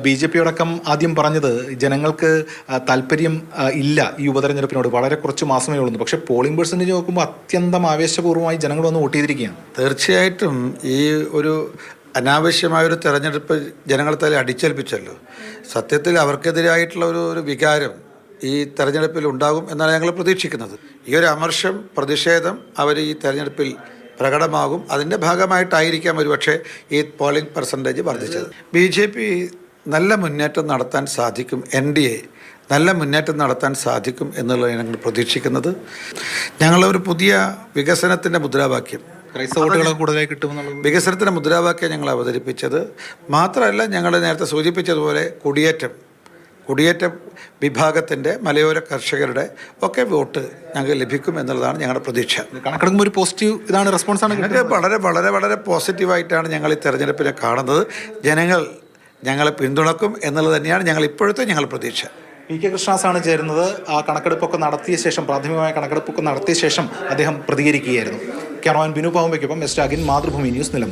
BJP അടക്കം ആദ്യം പറഞ്ഞത് ജനങ്ങൾക്ക് താല്പര്യം ഇല്ല ഈ ഉപതെരഞ്ഞെടുപ്പിനോട്, വളരെ കുറച്ച് മാസമേ ഉള്ളൂ. പക്ഷേ പോളിംഗ് പെർസെൻറ്റേജ് നോക്കുമ്പോൾ അത്യന്തം ആവേശപൂർവ്വമായി ജനങ്ങൾ വന്ന് വോട്ട് ചെയ്തിരിക്കുകയാണ്. തീർച്ചയായിട്ടും ഈ ഒരു അനാവശ്യമായൊരു തെരഞ്ഞെടുപ്പ് ജനങ്ങളെ തല അടിച്ചേൽപ്പിച്ചല്ലോ. സത്യത്തിൽ അവർക്കെതിരായിട്ടുള്ള ഒരു വികാരം ഈ തെരഞ്ഞെടുപ്പിൽ ഉണ്ടാകും എന്നാണ് ഞങ്ങൾ പ്രതീക്ഷിക്കുന്നത്. ഈ ഒരു അമർഷം, പ്രതിഷേധം അവർ ഈ തെരഞ്ഞെടുപ്പിൽ പ്രകടമാകും. അതിൻ്റെ ഭാഗമായിട്ടായിരിക്കാം ഒരുപക്ഷെ ഈ പോളിംഗ് പെർസെൻറ്റേജ് വർദ്ധിച്ചത്. BJP നല്ല മുന്നേറ്റം നടത്താൻ സാധിക്കും, NDA നല്ല മുന്നേറ്റം നടത്താൻ സാധിക്കും എന്നുള്ളതാണ് ഞങ്ങൾ പ്രതീക്ഷിക്കുന്നത്. ഞങ്ങളൊരു പുതിയ വികസനത്തിൻ്റെ മുദ്രാവാക്യം, കൂടുതലായി കിട്ടുമെന്നുള്ളത് വികസനത്തിൻ്റെ മുദ്രാവാക്യം ഞങ്ങൾ അവതരിപ്പിച്ചത്. മാത്രമല്ല, ഞങ്ങൾ നേരത്തെ സൂചിപ്പിച്ചതുപോലെ കുടിയേറ്റ വിഭാഗത്തിൻ്റെ, മലയോര കർഷകരുടെ ഒക്കെ വോട്ട് ഞങ്ങൾക്ക് ലഭിക്കും എന്നുള്ളതാണ് ഞങ്ങളുടെ പ്രതീക്ഷ. കണക്കെടുക്കുമ്പോൾ ഒരു പോസിറ്റീവ് ഇതാണ് റെസ്പോൺസാണ്. ഞങ്ങൾക്ക് വളരെ വളരെ വളരെ പോസിറ്റീവായിട്ടാണ് ഞങ്ങൾ ഈ തെരഞ്ഞെടുപ്പിനെ കാണുന്നത്. ജനങ്ങൾ ഞങ്ങളെ പിന്തുണക്കും എന്നുള്ളത് തന്നെയാണ് ഞങ്ങൾ ഇപ്പോഴത്തെ ഞങ്ങൾ പ്രതീക്ഷ. PK കൃഷ്ണദാസാണ് ചേരുന്നത്. ആ കണക്കെടുപ്പൊക്കെ നടത്തിയ ശേഷം, പ്രാഥമികമായ കണക്കെടുപ്പൊക്കെ നടത്തിയ ശേഷം അദ്ദേഹം പ്രതികരിക്കുകയായിരുന്നു. ക്യാമറമാൻ ബിനു പാവുമ്പയ്ക്കൊപ്പം എസ് രാഗിൻ, മാതൃഭൂമി ന്യൂസ്, നിലമ്പൂർ.